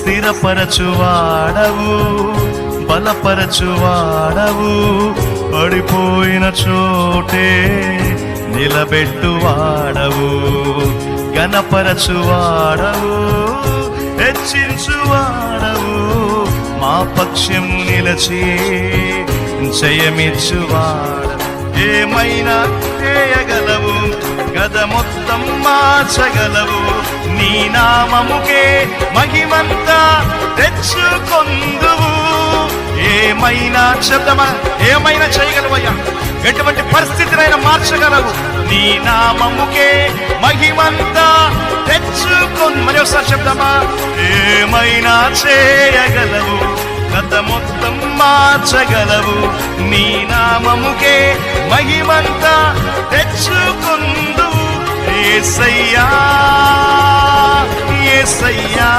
స్థిరపరచువాడవు, బలపరచువాడవు, పడిపోయిన చోటే నిలబెట్టువాడవు, ఘనపరచువాడవు, హెచ్చించువాడవు, మా పక్షం నిలచి జయమిచ్చువాడవు. ఏమైనా చేయగలవు, గద మొత్తం మార్చగలవు, నీ నామముకే మహిమంతా తెచ్చుకొందువు. ఏమైనా శబ్దమా, ఏమైనా చేయగలవయ్యా, ఎటువంటి పరిస్థితినైనా మార్చగలవు, నీ నామముకే మహిమంతా తెచ్చుకొందు. మరి ఒకసారి శబ్దమా, ఏమైనా చేయగలవు, గత మొత్తం మార్చగలవు, నీ నామముకే మహిమంతా తెచ్చుకొందువు. యేసయ్యా యేసయ్యా